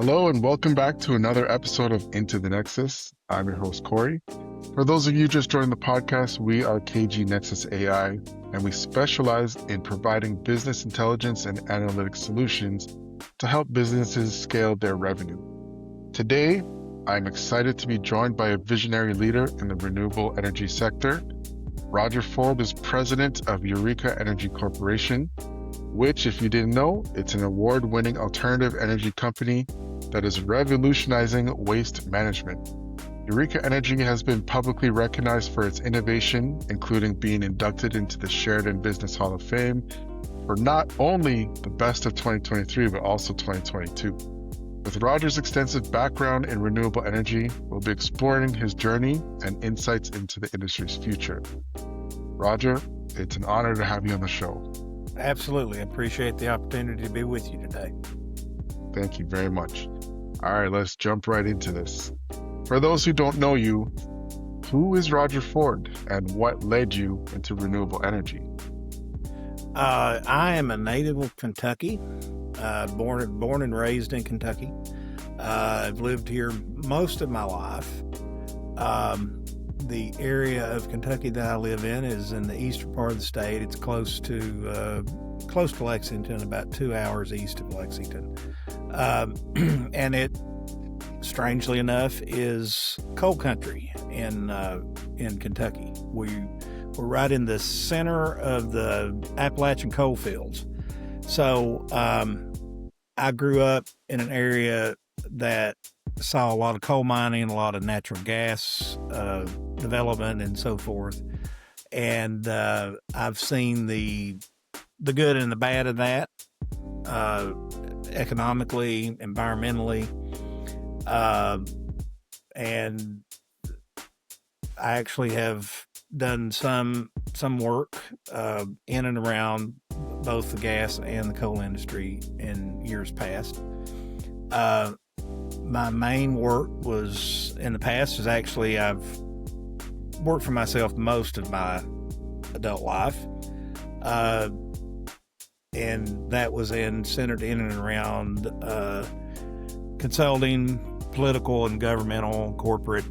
Hello and welcome back to another episode of Into the Nexus. I'm your host, Corey. For those of you just joining the podcast, we are KG Nexus AI, and we specialize in providing business intelligence and analytics solutions to help businesses scale their revenue. Today, I'm excited to be joined by a visionary leader in the renewable energy sector. Roger Ford is president of Eureka Energy Corporation, which, if you didn't know, it's an award-winning alternative energy company that is revolutionizing waste management. Eureka Energy has been publicly recognized for its innovation, including being inducted into the Sheridan Business Hall of Fame for not only the best of 2023, but also 2022. With Roger's extensive background in renewable energy, we'll be exploring his journey and insights into the industry's future. Roger, it's an honor to have you on the show. Absolutely. I appreciate the opportunity to be with you today. Thank you very much. All right, let's jump right into this. For those who don't know you, who is Roger Ford and what led you into renewable energy? I am a native of Kentucky, born and raised in Kentucky. I've lived here most of my life. The area of Kentucky that I live in is in the eastern part of the state. It's close to Lexington, about 2 hours east of Lexington. And it, strangely enough, is coal country in Kentucky. We're right in the center of the Appalachian coal fields. So I grew up in an area that saw a lot of coal mining, a lot of natural gas development, and so forth. And I've seen the good and the bad of that, economically, environmentally, and I actually have done some work in and around both the gas and the coal industry in years past. My main work in the past is actually I've worked for myself most of my adult life. And that was centered in and around consulting, political and governmental, corporate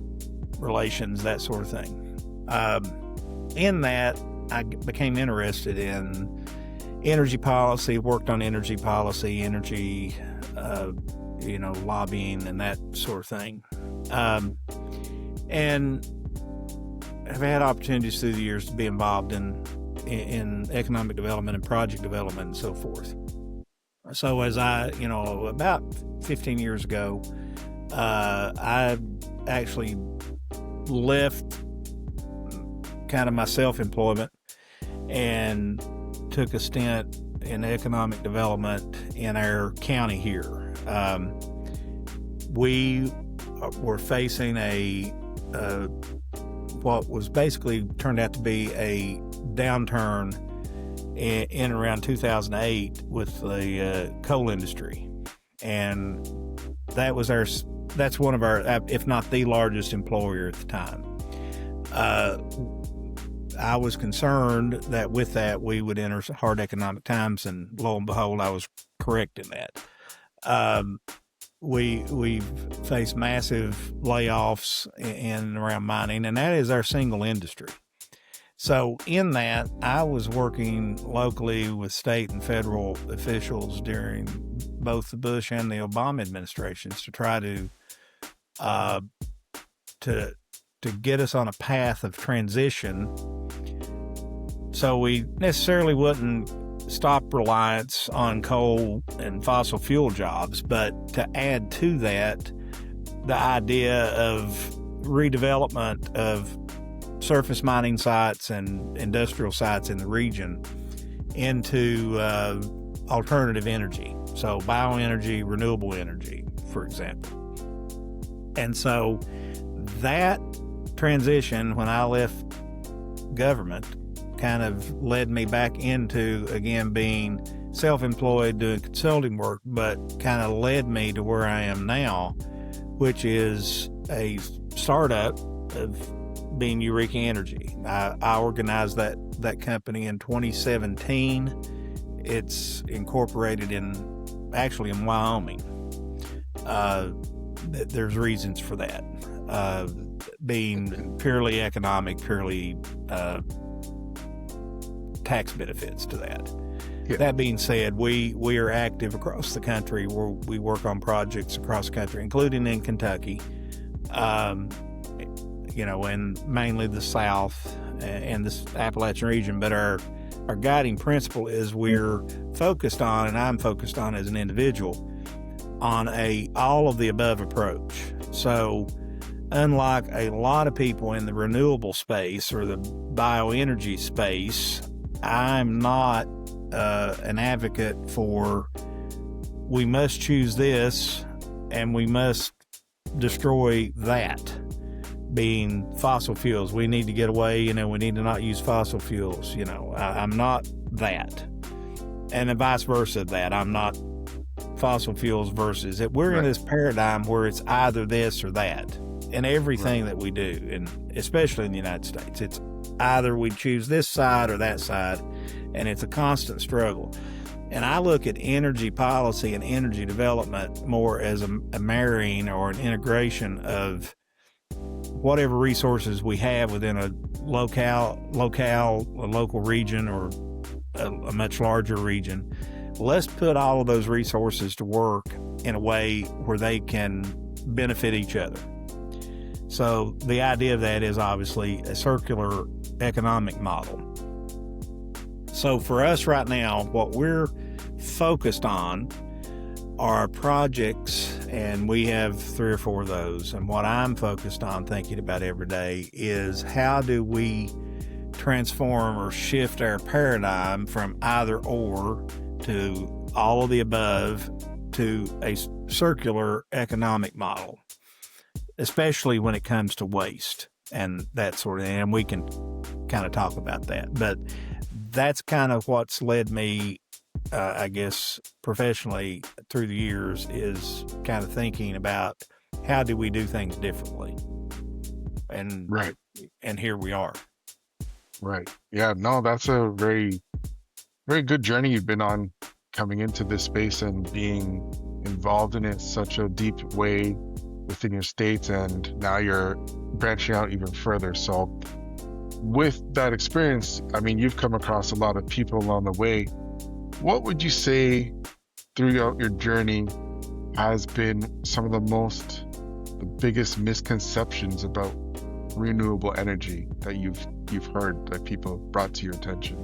relations, that sort of thing. In that, I became interested in energy policy, worked on energy policy, energy lobbying and that sort of thing. And I've had opportunities through the years to be involved in economic development and project development and so forth. So as about 15 years ago, I actually left kind of my self-employment and took a stint in economic development in our county here. We were facing what was basically turned out to be a downturn in around 2008 with the coal industry, and that's one of our, if not the largest employer at the time. I was concerned that with that we would enter hard economic times, and lo and behold, I was correct in that. We've faced massive layoffs in and around mining, and that is our single industry. So in that, I was working locally with state and federal officials during both the Bush and the Obama administrations to try to get us on a path of transition, so we necessarily wouldn't stop reliance on coal and fossil fuel jobs, but to add to that the idea of redevelopment of surface mining sites and industrial sites in the region into alternative energy, so bioenergy, renewable energy, for example. And so that transition, when I left government, kind of led me back into, again, being self-employed, doing consulting work, but kind of led me to where I am now, which is a startup of being Eureka Energy. I organized that company in 2017. It's incorporated in Wyoming. there's reasons for that. Being purely economic, purely tax benefits to that. Yeah. That being said, we are active across the country. We work on projects across the country, including in Kentucky, and mainly the South and this Appalachian region. But our guiding principle is we're focused on, and I'm focused on as an individual, on a all of the above approach. So unlike a lot of people in the renewable space or the bioenergy space, I'm not an advocate for we must choose this and we must destroy that, being fossil fuels. We need to get away, we need to not use fossil fuels. I'm not that. And vice versa, that I'm not fossil fuels versus it. We're in this paradigm where it's either this or that in everything that we do, and especially in the United States. It's either we choose this side or that side, and it's a constant struggle. And I look at energy policy and energy development more as a marrying or an integration of whatever resources we have within a local region or a much larger region. Let's put all of those resources to work in a way where they can benefit each other. So the idea of that is obviously a circular economic model. So for us right now, what we're focused on are projects, and we have 3 or 4 of those. And what I'm focused on thinking about every day is how do we transform or shift our paradigm from either or to all of the above to a circular economic model, especially when it comes to waste and that sort of thing. And we can kind of talk about that. But that's kind of what's led me, I guess, professionally through the years, is kind of thinking about how do we do things differently. And and here we are. Right. Yeah, no, that's a very, very good journey you've been on, coming into this space and being involved in it such a deep way within your states, and now you're branching out even further. So with that experience, I mean, you've come across a lot of people along the way. What would you say throughout your journey has been some of the biggest misconceptions about renewable energy that you've heard that people brought to your attention?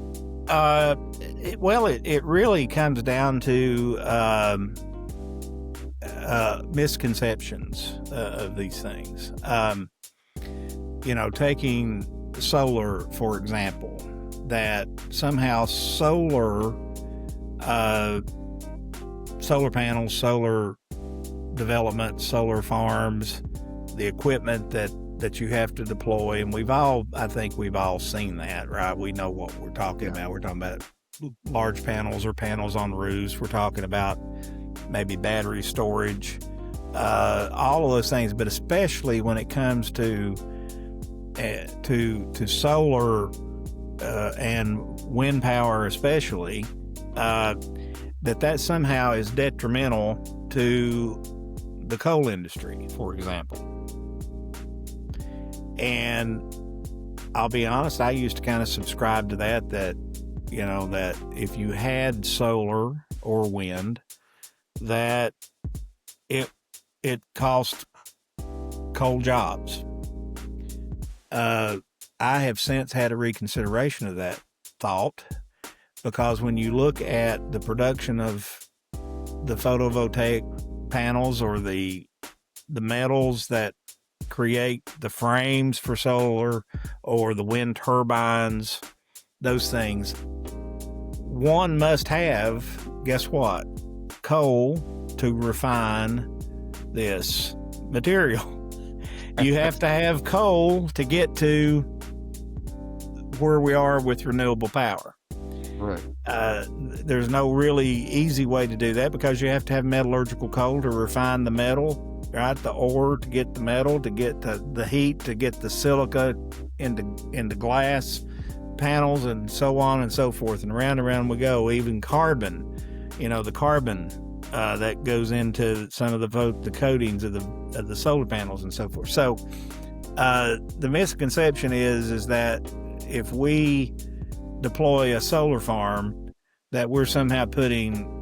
It really comes down to misconceptions of these things. Taking solar, for example, that somehow solar panels, solar development, solar farms, the equipment that you have to deploy, and I think we've all seen that, right? We know what we're talking about. We're talking about large panels or panels on roofs. We're talking about maybe battery storage, all of those things, but especially when it comes to solar and wind power especially, that somehow is detrimental to the coal industry, for example. And I'll be honest, I used to kind of subscribe to that if you had solar or wind, that it cost coal jobs. I have since had a reconsideration of that thought, because when you look at the production of the photovoltaic panels or the metals that create the frames for solar or the wind turbines, those things, one must have, guess what? Coal to refine this material. You have to have coal to get to where we are with renewable power. Right. There's no really easy way to do that, because you have to have metallurgical coal to refine the metal, right? The ore to get the metal, to get the heat, to get the silica into glass panels, and so on and so forth, and round we go. Even carbon, the carbon that goes into some of the coatings of the solar panels and so forth. So the misconception is that if we deploy a solar farm, that we're somehow putting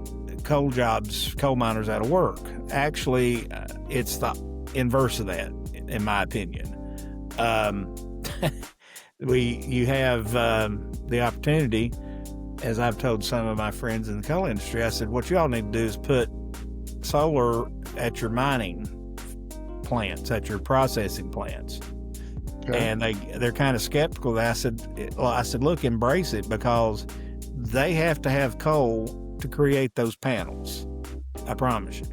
coal miners out of work. Actually, it's the inverse of that, in my opinion. You have the opportunity, as I've told some of my friends in the coal industry, I said, what you all need to do is put solar at your mining plants, at your processing plants. Okay. And they're kind of skeptical. I said, look, embrace it, because they have to have coal to create those panels. I promise you.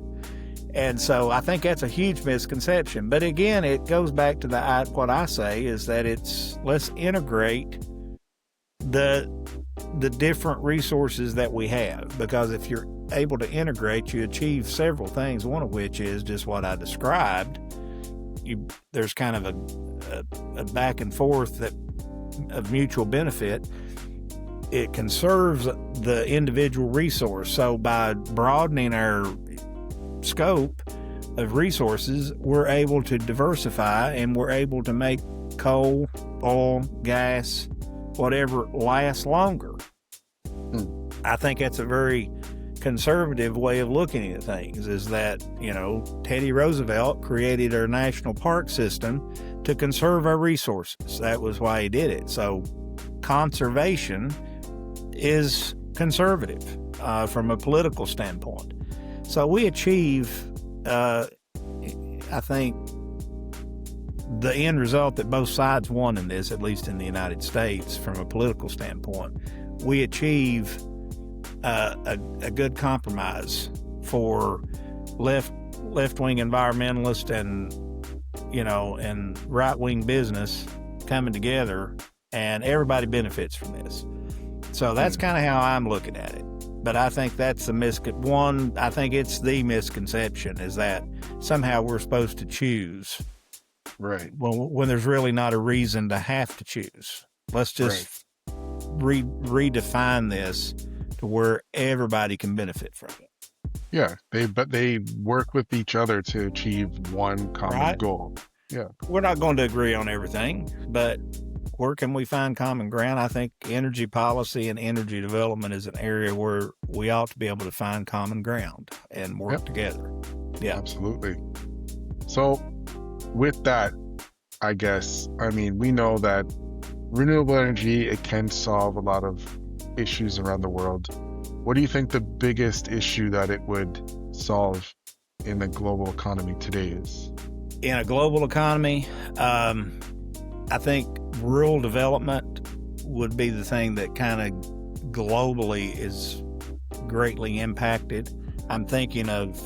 And so I think that's a huge misconception. But again, it goes back to what I say is that let's integrate the different resources that we have, because if you're able to integrate, you achieve several things, one of which is just what I described. There's kind of a back and forth of mutual benefit. It conserves the individual resource. So by broadening our scope of resources, we're able to diversify, and we're able to make coal, oil, gas, whatever last longer. I think that's a very conservative way of looking at things, is that, Teddy Roosevelt created our national park system to conserve our resources. That was why he did it. So conservation is conservative from a political standpoint. So we achieve, I think, the end result that both sides want in this, at least in the United States, from a political standpoint. We achieve a good compromise for left-wing environmentalists and right-wing business coming together, and everybody benefits from this. So that's kind of how I'm looking at it. But I think that's I think it's the misconception, is that somehow we're supposed to choose. Right. Well, when there's really not a reason to have to choose. Let's just redefine this to where everybody can benefit from it. Yeah, they work with each other to achieve one common goal. Yeah. We're not going to agree on everything, but where can we find common ground? I think energy policy and energy development is an area where we ought to be able to find common ground and work together. Yeah, absolutely. So with that, I guess, we know that renewable energy, it can solve a lot of issues around the world. What do you think the biggest issue that it would solve in the global economy today is? In a global economy, I think rural development would be the thing that kind of globally is greatly impacted. I'm thinking of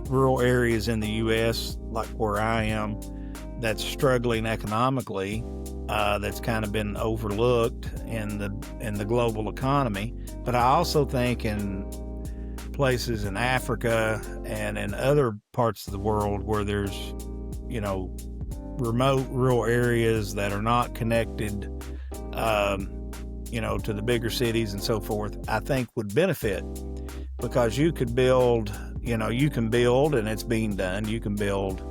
rural areas in the U.S., like where I am, that's struggling economically, that's kind of been overlooked in the global economy. But I also think in places in Africa and in other parts of the world where there's, remote rural areas that are not connected, to the bigger cities and so forth, I think would benefit, because you can build, and it's being done. You can build,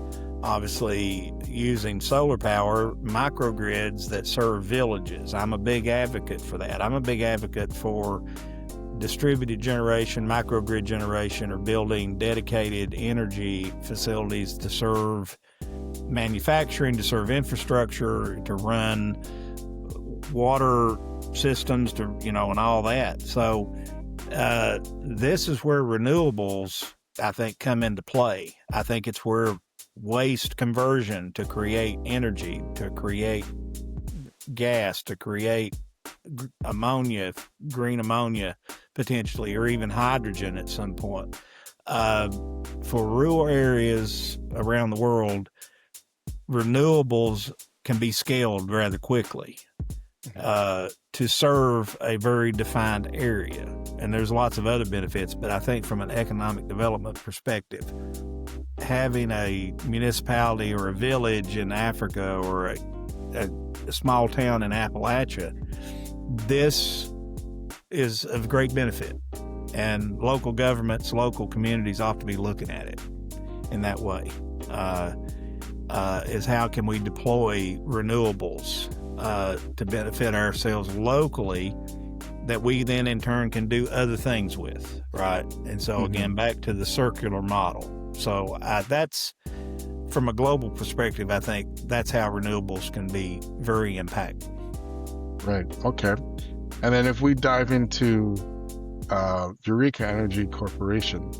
obviously, using solar power, microgrids that serve villages. I'm a big advocate for that. I'm a big advocate for distributed generation, microgrid generation, or building dedicated energy facilities to serve manufacturing, to serve infrastructure, to run water systems, and all that. So this is where renewables, I think, come into play. I think it's where waste conversion to create energy, to create gas, to create ammonia, green ammonia potentially, or even hydrogen at some point. For rural areas around the world, renewables can be scaled rather quickly to serve a very defined area. And there's lots of other benefits, but I think from an economic development perspective, having a municipality or a village in Africa or a small town in Appalachia, this is of great benefit. And local governments, local communities ought to be looking at it in that way. Is how can we deploy renewables to benefit ourselves locally that we then in turn can do other things with, right? And so again, back to the circular model. So that's, from a global perspective, I think that's how renewables can be very impactful. Right. Okay. And then if we dive into Eureka Energy Corporation,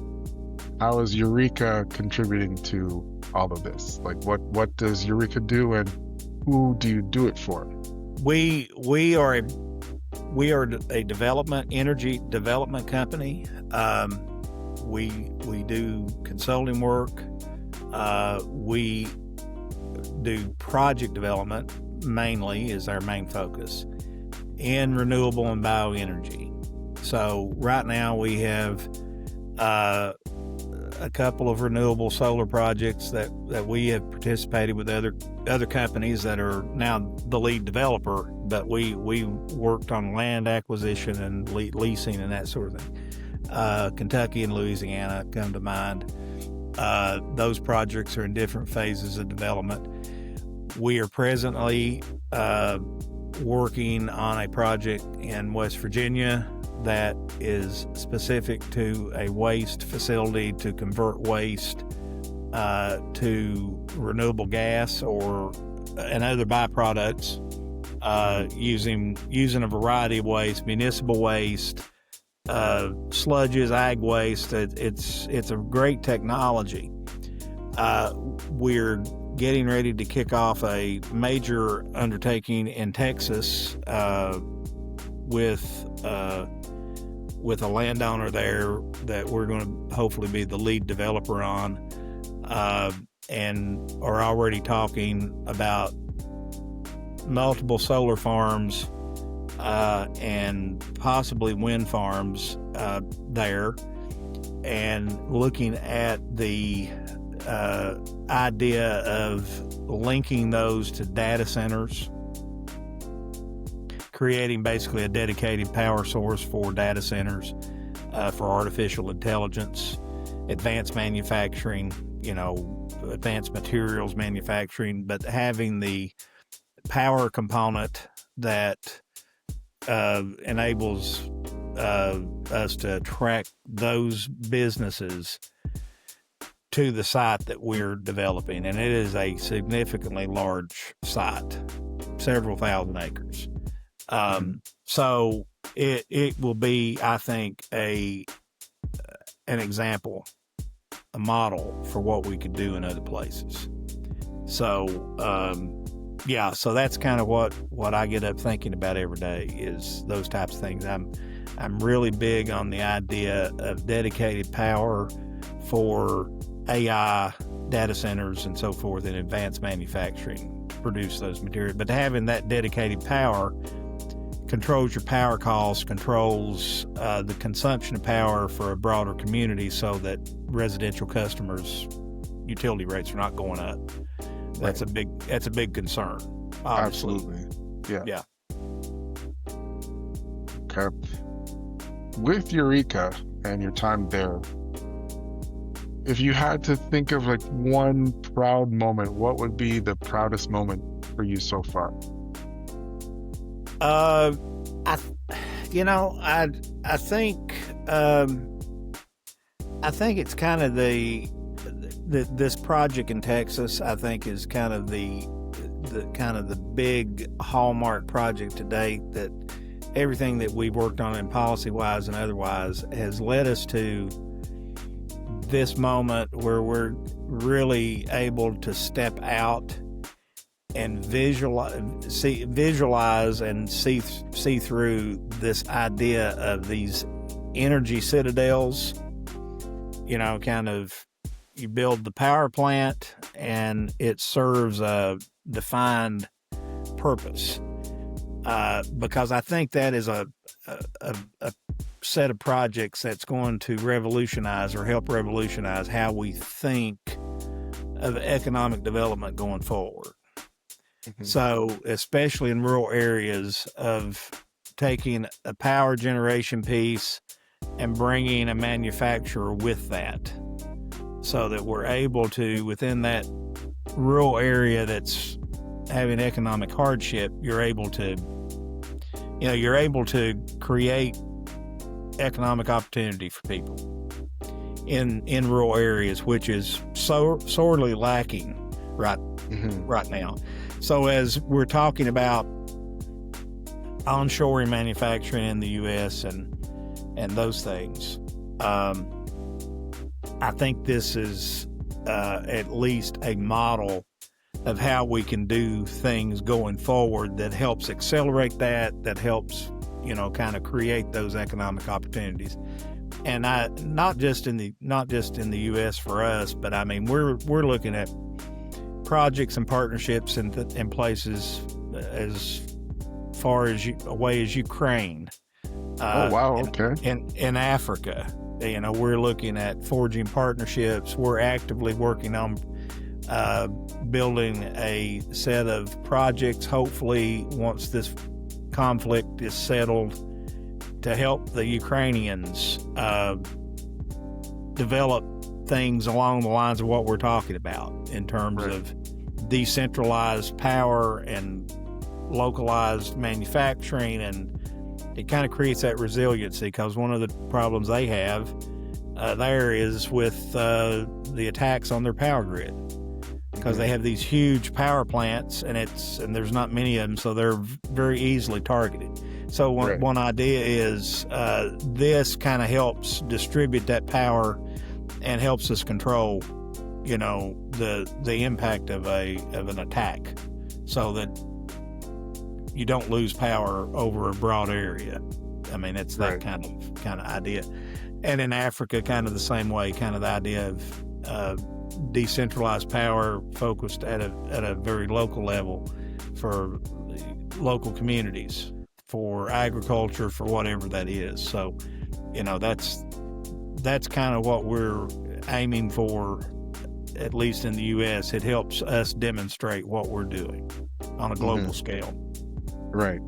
how is Eureka contributing to all of this? Like, what does Eureka do, and who do you do it for? We are a energy development company. We do consulting work. We do project development, mainly is our main focus, in renewable and bioenergy. So right now we have a couple of renewable solar projects that we have participated with other companies that are now the lead developer, but we worked on land acquisition and leasing and that sort of thing. Kentucky and Louisiana come to mind. Those projects are in different phases of development. We are presently working on a project in West Virginia that is specific to a waste facility to convert waste to renewable gas and other byproducts, using a variety of waste, municipal waste, sludges, ag waste. It's a great technology. We're getting ready to kick off a major undertaking in Texas with a landowner there that we're going to hopefully be the lead developer on, and are already talking about multiple solar farms and possibly wind farms there, and looking at the idea of linking those to data centers, creating basically a dedicated power source for data centers, for artificial intelligence, advanced manufacturing, advanced materials manufacturing, but having the power component that enables us to attract those businesses to the site that we're developing. And it is a significantly large site, several thousand acres. So it will be, I think, an example, a model for what we could do in other places. So, so that's kind of what I get up thinking about every day, is those types of things. I'm really big on the idea of dedicated power for AI data centers and so forth, and advanced manufacturing to produce those materials. But having that dedicated power controls your power costs, controls the consumption of power for a broader community, so that residential customers' utility rates are not going up. That's a big concern, obviously. Absolutely. Yeah. Okay. With Eureka and your time there, if you had to think of like one proud moment, what would be the proudest moment for you so far? I think it's kind of this project in Texas, I think, is kind of the big hallmark project to date, that everything that we've worked on in policy wise and otherwise has led us to this moment where we're really able to step out and visualize and see through this idea of these energy citadels. Kind of, you build the power plant and it serves a defined purpose, because I think that is a set of projects that's going to revolutionize or help revolutionize how we think of economic development going forward. So, especially in rural areas, of taking a power generation piece and bringing a manufacturer with that, so that we're able to, within that rural area that's having economic hardship, you're able to create economic opportunity for people in rural areas, which is so sorely lacking right now. So as we're talking about onshoring manufacturing in the U.S. and those things, I think this is at least a model of how we can do things going forward that helps accelerate that helps, kind of create those economic opportunities. And not just in the U.S. for us, but I mean we're looking at projects and partnerships in places as far as away as Ukraine. Oh wow! Okay. In Africa, we're looking at forging partnerships. We're actively working on building a set of projects, hopefully once this conflict is settled, to help the Ukrainians develop things along the lines of what we're talking about in terms of decentralized power and localized manufacturing, and it kind of creates that resiliency, because one of the problems they have there is with the attacks on their power grid, because they have these huge power plants and there's not many of them, so they're very easily targeted. So one idea is this kind of helps distribute that power and helps us control, the impact of an attack, so that you don't lose power over a broad area. I mean, it's that kind of idea. And in Africa, kind of the same way, kind of the idea of decentralized power focused at a very local level for local communities, for agriculture, for whatever that is. So, that's kind of what we're aiming for, at least in the U.S. It helps us demonstrate what we're doing on a global scale. Right.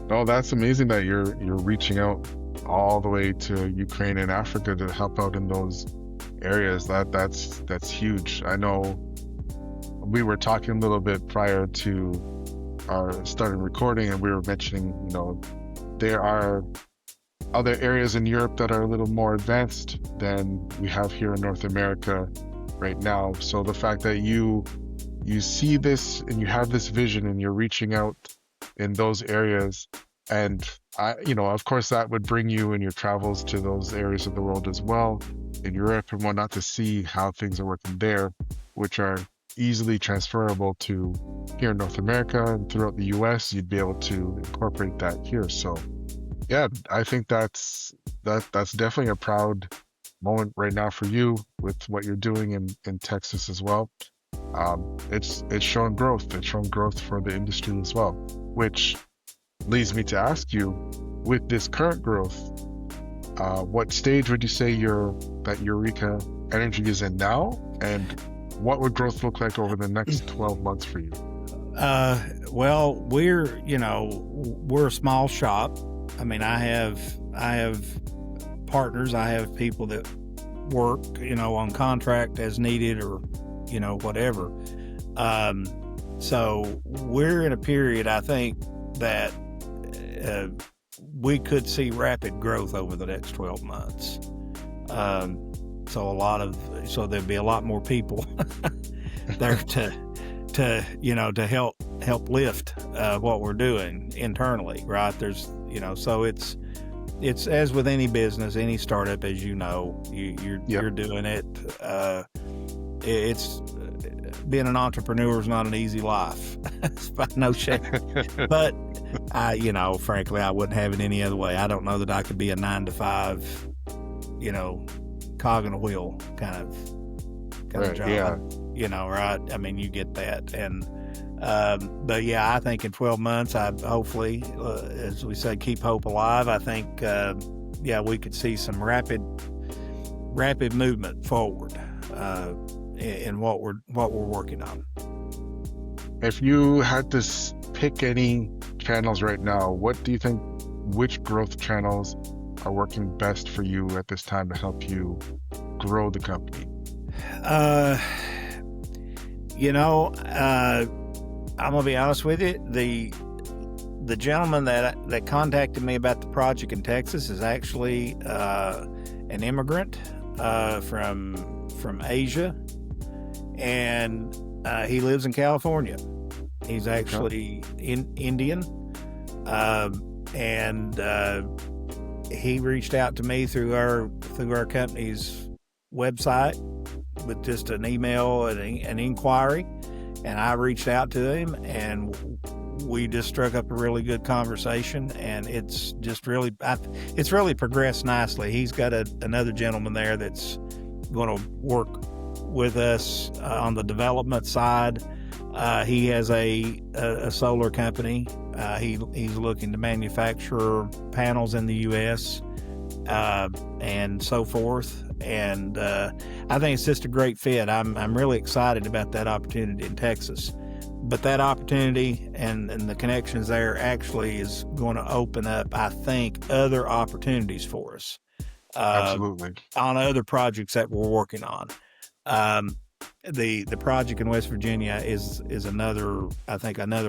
Oh, that's amazing that you're reaching out all the way to Ukraine and Africa to help out in those areas. That's huge. I know we were talking a little bit prior to our starting recording, and we were mentioning, there are other areas in Europe that are a little more advanced than we have here in North America right now. So the fact that you see this and you have this vision and you're reaching out in those areas, and of course that would bring you in your travels to those areas of the world as well, in Europe and whatnot, to see how things are working there, which are easily transferable to here in North America and throughout the US. You'd be able to incorporate that here. So yeah, I think that's definitely a proud moment right now for you with what you're doing in Texas as well. It's shown growth. It's shown growth for the industry as well, which leads me to ask you, with this current growth, what stage would you say that Eureka Energy is in now, and what would growth look like over the next 12 months for you? Well, we're a small shop. I mean, I have partners. I have people that work, on contract as needed, or whatever. So we're in a period, I think, that we could see rapid growth over the next 12 months. So there'd be a lot more people there to help lift what we're doing internally, right? There's, so it's as with any business, any startup, as you're doing it. It's being an entrepreneur is not an easy life. It's by no shape. But frankly, I wouldn't have it any other way. I don't know that I could be a 9-to-5, cog in a wheel kind of job. Yeah. Right? I mean, you get that. And but yeah, I think in 12 months, I hopefully, as we say, keep hope alive. I think we could see some rapid movement forward in what we're working on. If you had to pick any channels right now, what do you think, which growth channels are working best for you at this time to help you grow the company? I'm gonna be honest with you. The gentleman that contacted me about the project in Texas is actually an immigrant from Asia, and he lives in California. He's actually Indian, and he reached out to me through our company's website with just an email and an inquiry, and I reached out to him, and we just struck up a really good conversation, and it's really progressed nicely. He's got another gentleman there that's going to work with us on the development side. He has a solar company. He's looking to manufacture panels in the U.S. And so forth. And I think it's just a great fit. I'm really excited about that opportunity in Texas. But that opportunity and the connections there actually is going to open up, I think, other opportunities for us. Absolutely. On other projects that we're working on. The project in West Virginia is another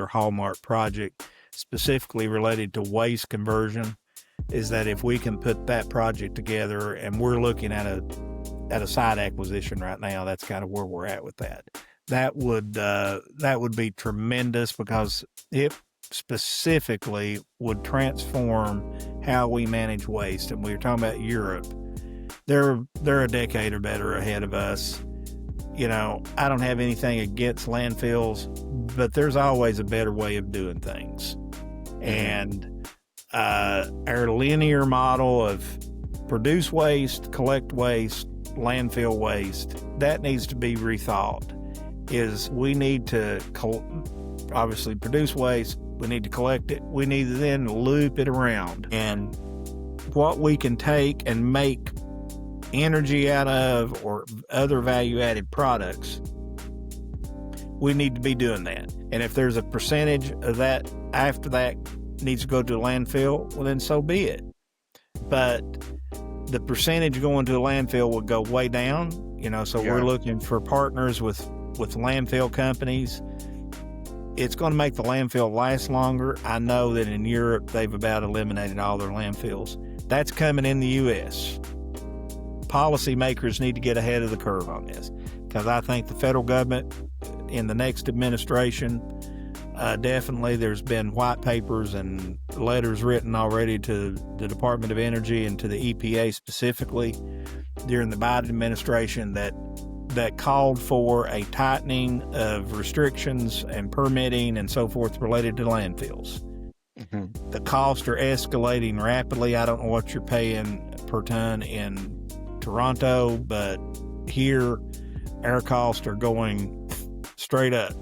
hallmark project specifically related to waste conversion. Is that if we can put that project together, and we're looking at a site acquisition right now, that's kind of where we're at with that. That would be tremendous, because it specifically would transform how we manage waste. And we were talking about Europe. They're a decade or better ahead of us. I don't have anything against landfills, but there's always a better way of doing things. And our linear model of produce waste, collect waste, landfill waste, that needs to be rethought. We need to obviously produce waste, we need to collect it, we need to then loop it around. And what we can take and make energy out of, or other value-added products, we need to be doing that. And if there's a percentage of that after that needs to go to a landfill, well, then so be it. But the percentage going to a landfill would go way down, We're looking for partners with landfill companies. It's going to make the landfill last longer. I know that in Europe, they've about eliminated all their landfills. That's coming in the U.S. Policymakers need to get ahead of the curve on this, because I think the federal government in the next administration, definitely there's been white papers and letters written already to the Department of Energy and to the EPA specifically during the Biden administration that called for a tightening of restrictions and permitting and so forth related to landfills. Mm-hmm. The costs are escalating rapidly. I don't know what you're paying per ton in Toronto, but here our costs are going straight up.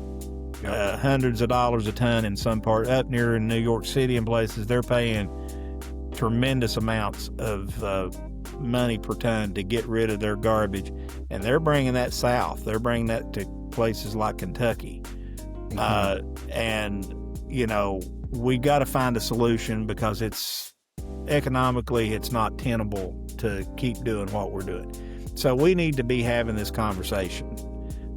Hundreds of dollars a ton in some part. Up near in New York City and places, they're paying tremendous amounts of money per ton to get rid of their garbage, and they're bringing that south. They're bringing that to places like Kentucky. Mm-hmm. And we got to find a solution, because it's economically it's not tenable to keep doing what we're doing. So we need to be having this conversation.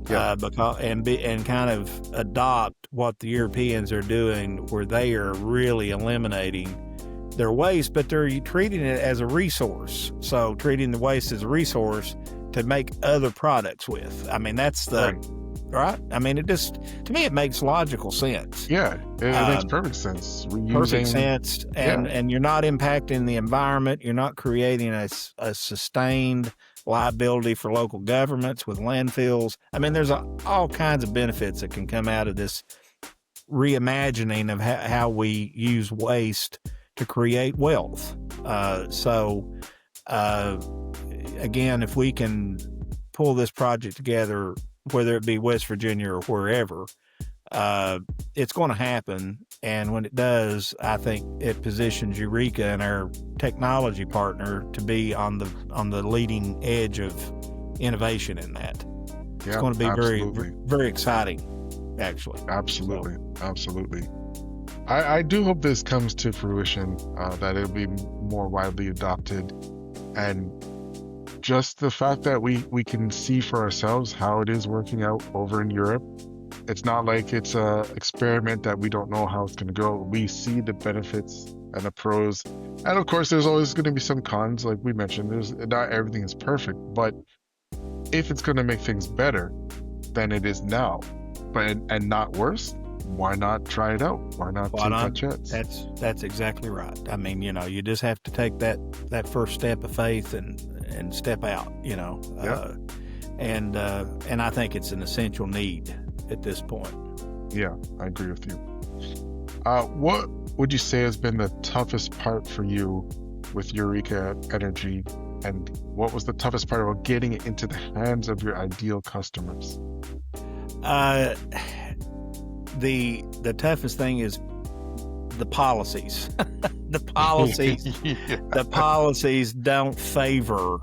And kind of adopt what the Europeans are doing, where they are really eliminating their waste, but they're treating it as a resource. So treating the waste as a resource to make other products with. I mean, that's right. I mean, to me, it makes logical sense. Yeah, it makes perfect sense. Perfect sense. And you're not impacting the environment. You're not creating a sustained liability for local governments with landfills. I mean, there's all kinds of benefits that can come out of this reimagining of how we use waste to create wealth. Again, if we can pull this project together, whether it be West Virginia or wherever, it's going to happen. And when it does, I think it positions Eureka and our technology partner to be on the leading edge of innovation in that. It's going to be very, very exciting, actually. Absolutely. I do hope this comes to fruition, that it'll be more widely adopted. And just the fact that we can see for ourselves how it is working out over in Europe. It's not like it's a experiment that we don't know how it's going to go. We see the benefits and the pros. And of course, there's always going to be some cons, like we mentioned. Not everything is perfect, but if it's going to make things better than it is now, and not worse, why not try it out? Why not take that chance? That's exactly right. I mean, you just have to take that first step of faith and step out. Yeah. And I think it's an essential need at this point. Yeah, I agree with you. What would you say has been the toughest part for you with Eureka Energy, and what was the toughest part about getting it into the hands of your ideal customers? The toughest thing is the policies. The policies don't favor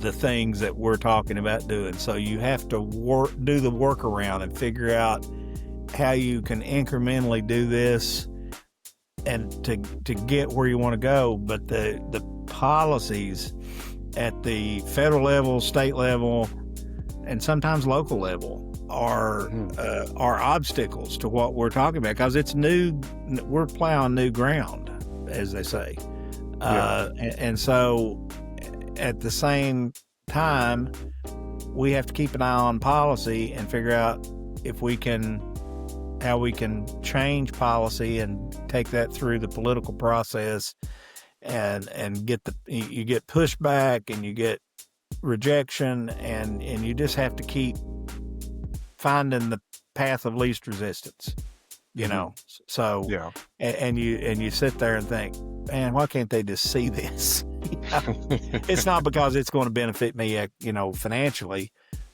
the things that we're talking about doing. So you have to do the workaround and figure out how you can incrementally do this and to get where you want to go. But the policies at the federal level, state level, and sometimes local level are obstacles to what we're talking about, because it's new. We're plowing new ground, as they say. And so at the same time, we have to keep an eye on policy and figure out how we can change policy and take that through the political process and you get pushback and you get rejection, and you just have to keep finding the path of least resistance, So Yeah. and you sit there and think, man, why can't they just see this? It's not because it's going to benefit me, financially,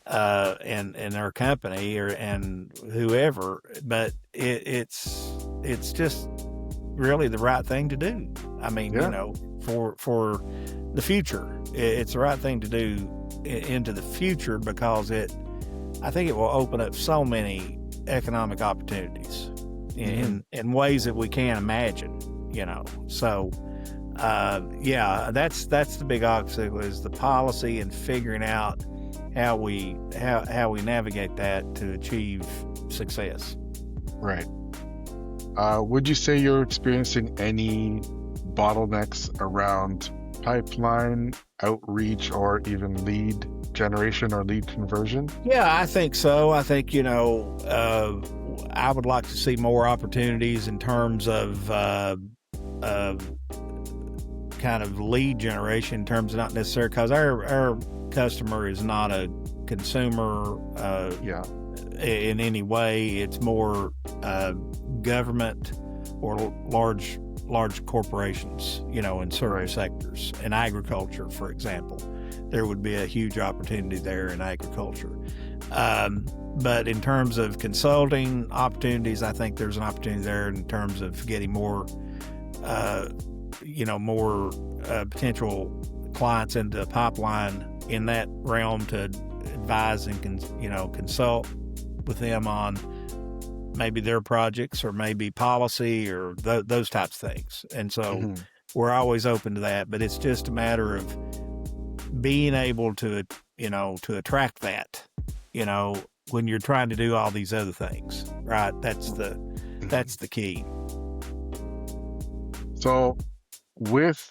and our company and whoever, but it's just really the right thing to do. I mean, for the future, it's the right thing to do into the future, because I think it will open up so many economic opportunities in ways that we can't imagine, So, that's the big obstacle, is the policy and figuring out how we navigate that to achieve success. Right. Would you say you're experiencing any bottlenecks around pipeline outreach or even lead generation or lead conversion? Yeah, I think so. I think, I would like to see more opportunities in terms of kind of lead generation, in terms of not necessarily, because our customer is not a consumer in any way. It's more government or large corporations, in certain sectors. In agriculture, for example, there would be a huge opportunity there in agriculture. But in terms of consulting opportunities, I think there's an opportunity there in terms of getting more potential clients into the pipeline in that realm to advise and consult with them on maybe their projects or maybe policy or those types of things. And so we're always open to that, but it's just a matter of being able to attract that, when you're trying to do all these other things, right? That's the key. So with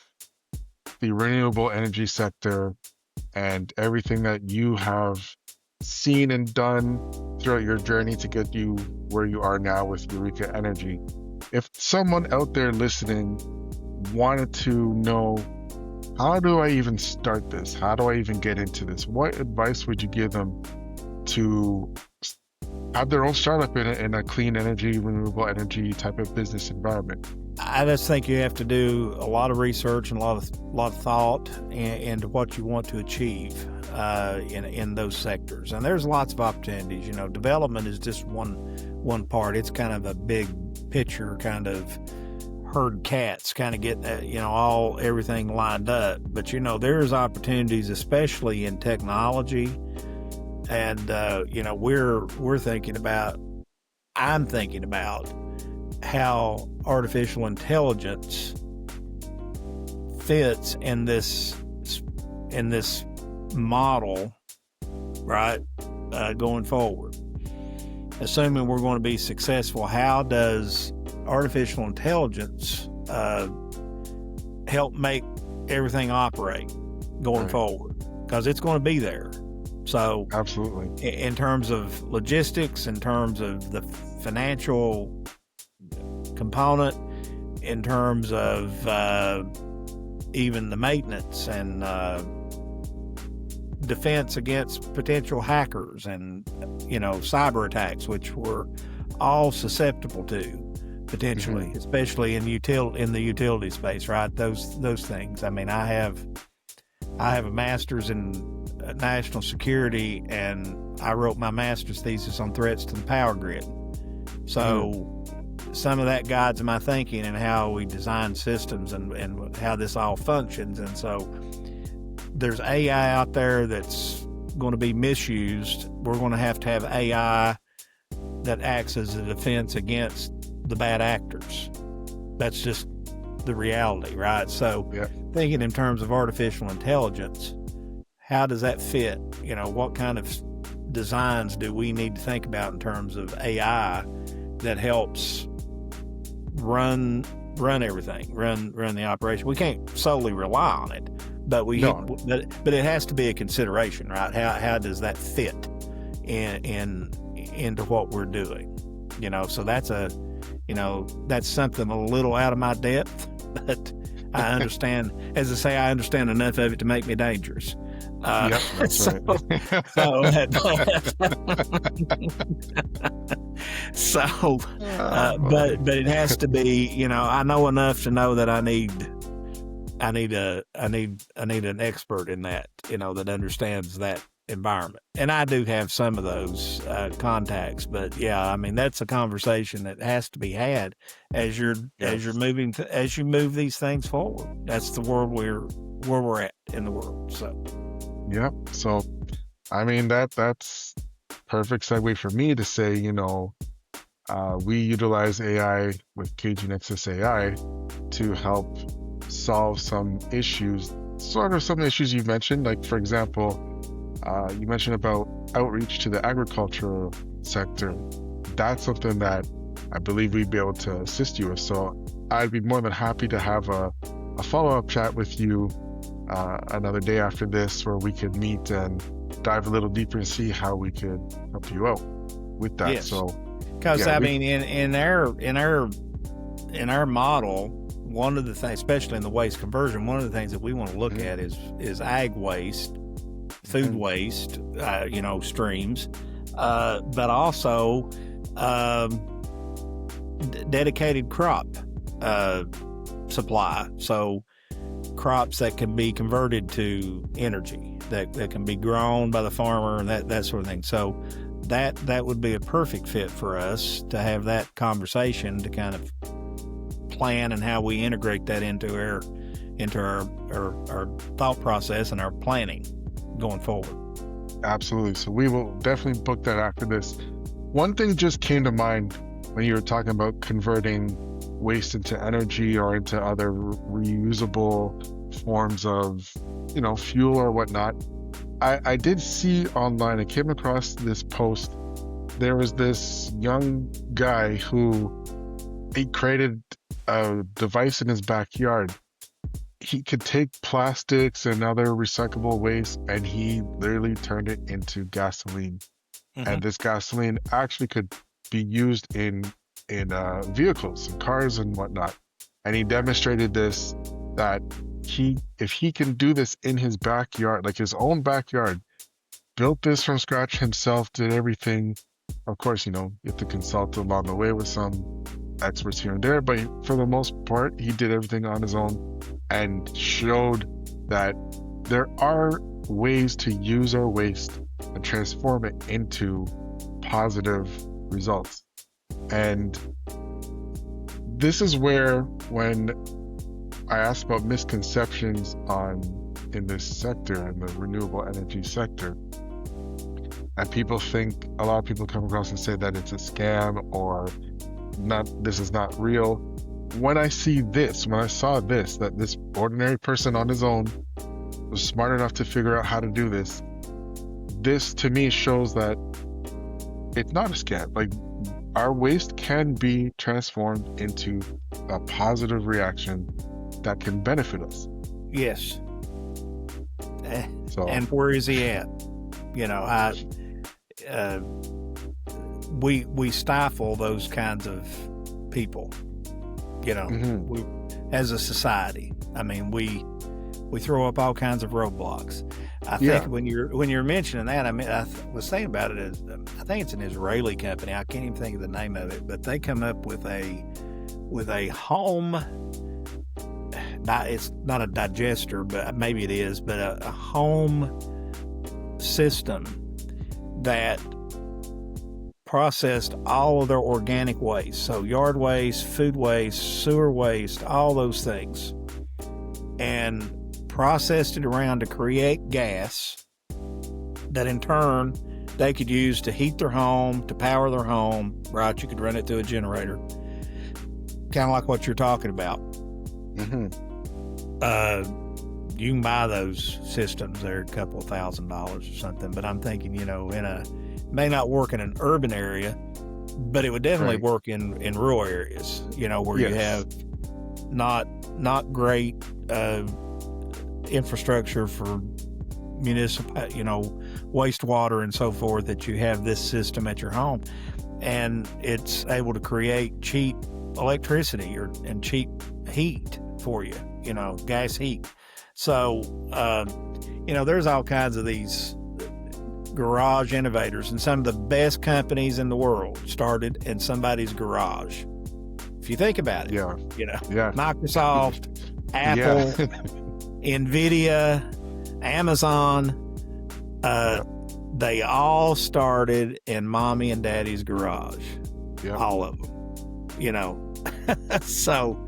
the renewable energy sector and everything that you have seen and done throughout your journey to get you where you are now with Eureka Energy, if someone out there listening wanted to know, how do I even start this? How do I even get into this? What advice would you give them to have their own startup in a clean energy, renewable energy type of business environment? I just think you have to do a lot of research and a lot of thought into what you want to achieve in those sectors. And there's lots of opportunities. Development is just one part. It's kind of a big picture, kind of herd cats, kind of get everything lined up. But there's opportunities, especially in technology. And I'm thinking about how artificial intelligence fits in this model, right? Going forward, assuming we're going to be successful, how does artificial intelligence help make everything operate going forward? Because it's going to be there. So absolutely, in terms of logistics, in terms of the financial component, in terms of even the maintenance and defense against potential hackers and cyber attacks, which we're all susceptible to potentially, especially in the utility space, right? Those things. I mean, I have a master's in national security, and I wrote my master's thesis on threats to the power grid. So some of that guides my thinking and how we design systems and how this all functions. And so there's AI out there that's going to be misused. We're going to have AI that acts as a defense against the bad actors. That's just the reality, right? So thinking in terms of artificial intelligence, how does that fit? What kind of designs do we need to think about in terms of AI that helps run everything, run the operation? We can't solely rely on it, but but it has to be a consideration, right? How does that fit into what we're doing? So that's that's something a little out of my depth, but I understand. As I say, I understand enough of it to make me dangerous. That's right. But it has to be. I know enough to know that I need an expert in that. That understands that environment, and I do have some of those contacts. But I mean, that's a conversation that has to be had as you move these things forward. That's the world where we're at in the world. So I mean, that's perfect segue for me to say, we utilize AI with KG Nexus AI to help solve some issues you've mentioned. Like, for example, you mentioned about outreach to the agricultural sector. That's something that I believe we'd be able to assist you with. So I'd be more than happy to have a follow-up chat with you another day after this, where we could meet and dive a little deeper and see how we could help you out with that. Yes. So, because mean, in our model, one of the things, especially in the waste conversion, one of the things that we want to look at is ag waste, food waste, streams, but also dedicated crop supply. So crops that can be converted to energy, that can be grown by the farmer, and that sort of thing. So that would be a perfect fit for us to have that conversation to kind of plan and how we integrate that into our thought process and our planning going forward. Absolutely. So we will definitely book that after this. One thing just came to mind when you were talking about converting waste into energy or into other reusable forms of, fuel or whatnot. I did see online, I came across this post. There was this young guy who he created a device in his backyard. He could take plastics and other recyclable waste, and he literally turned it into gasoline. And this gasoline actually could be used in vehicles and cars and whatnot. And he demonstrated this, that if he can do this in his backyard, like his own backyard, built this from scratch himself, did everything. Of course, you have to consult along the way with some experts here and there, but for the most part, he did everything on his own and showed that there are ways to use our waste and transform it into positive results. And this is where, when I asked about misconceptions in this sector, in the renewable energy sector, and a lot of people come across and say that it's a scam or this is not real. when I saw this, that this ordinary person on his own was smart enough to figure out how to do this, this to me shows that it's not a scam. Like, our waste can be transformed into a positive reaction that can benefit us. Yes. So, And where is he at? You know, we stifle those kinds of people, you know, we, as a society. I mean, we throw up all kinds of roadblocks. I think when you're mentioning that, I mean, I was saying about it as, I think it's an Israeli company. I can't even think of the name of it, but they come up with a home. It's not a digester, but maybe it is. But a home system that processed all of their organic waste, so yard waste, food waste, sewer waste, all those things, and processed it around to create gas that in turn they could use to heat their home, to power their home, right? You could run it through a generator, kind of like what you're talking about. You can buy those systems. They're a couple of $1,000s or something, but I'm thinking, you know, may not work in an urban area, but it would definitely work in rural areas, you know, where you have not great infrastructure for municipal, you know, wastewater and so forth, that you have this system at your home, and it's able to create cheap electricity and cheap heat for you, you know, gas heat. So, you know, there's all kinds of these garage innovators, and some of the best companies in the world started in somebody's garage. If you think about it, you know, Microsoft, Apple, NVIDIA, Amazon, they all started in mommy and daddy's garage. All of them, you know. So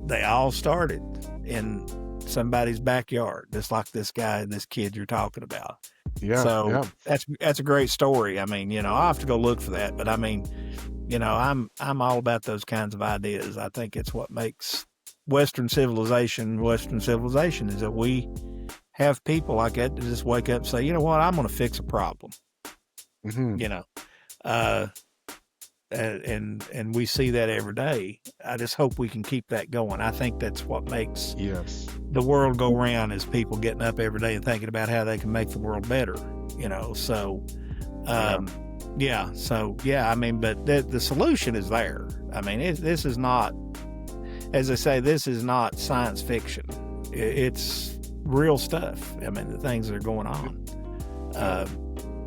they all started in somebody's backyard, just like this guy and this kid you're talking about. That's a great story. I mean, you know, I'll have to go look for that, but I mean, you know, I'm all about those kinds of ideas. I think it's what makes Western civilization is that we have people like that to just wake up and say, you know what, I'm going to fix a problem. You know, and we see that every day. I just hope we can keep that going. I think that's what makes the world go round, is people getting up every day and thinking about how they can make the world better, you know. So I mean, but the solution is there. I mean, this is not, as I say, this is not science fiction. It's real stuff. I mean, the things that are going on,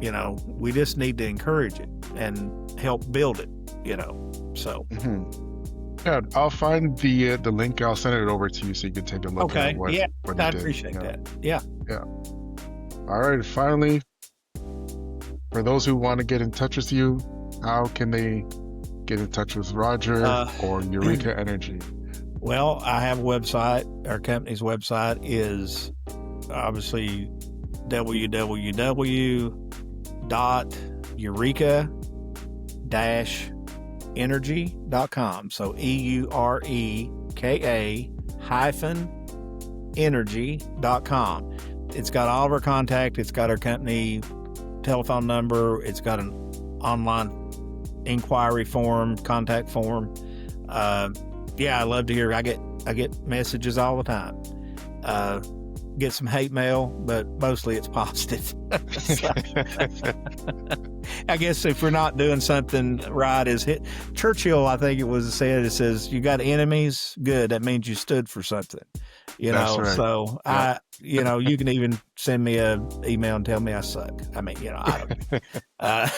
you know, we just need to encourage it and help build it, you know. So yeah, I'll find the link. I'll send it over to you so you can take a look at what I you appreciate did. that. All right, finally, for those who want to get in touch with you, how can they get in touch with Roger or Eureka Energy? Well, I have a website. Our company's website is obviously www.eureka-energy.com. So EUREKA-energy.com. It's got all of our contact. It's got our company telephone number. It's got an online inquiry form, contact form. I love to hear. I get messages all the time. Get some hate mail, but mostly it's positive. I guess if we're not doing something right, Churchill, I think it says, you got enemies, good, that means you stood for something, you know. Right. So you can even send me a email and tell me I suck. I mean, you know, I don't,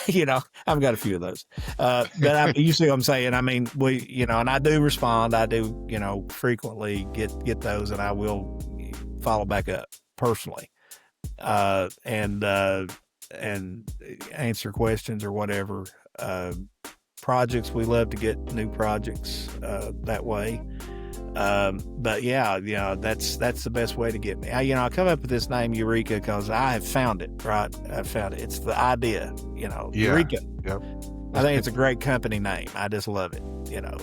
you know, I've got a few of those, but you see what I'm saying? I mean, and I do respond. I do, you know, frequently get those, and I will follow back up personally, and answer questions or whatever. Projects, we love to get new projects that way. But that's the best way to get me. I come up with this name Eureka because I have found it, right? I found it. It's the idea, you know, Eureka. I think it's a great company name. I just love it,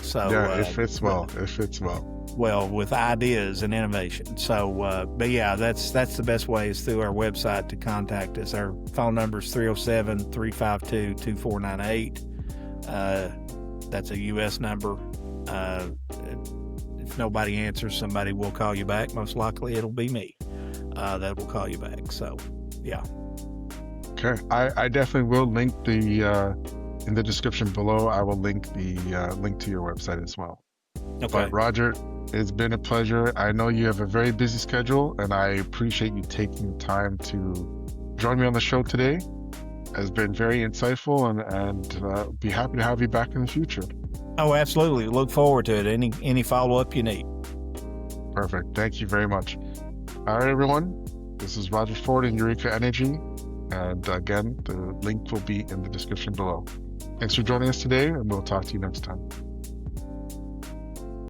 so. Yeah, it fits well. It fits well. Well, with ideas and innovation. So, but yeah, that's the best way is through our website to contact us. Our phone number is 307-352-2498. That's a U.S. number. If nobody answers, somebody will call you back. Most likely it'll be me that will call you back. So, yeah. Okay. I definitely will link the in the description below. I will link the link to your website as well. Okay. But Roger, it's been a pleasure. I know you have a very busy schedule, and I appreciate you taking the time to join me on the show today. It's been very insightful, and be happy to have you back in the future. Oh, absolutely. Look forward to it. Any follow-up you need. Perfect. Thank you very much. All right, everyone. This is Roger Ford in Eureka Energy. And again, the link will be in the description below. Thanks for joining us today, and we'll talk to you next time.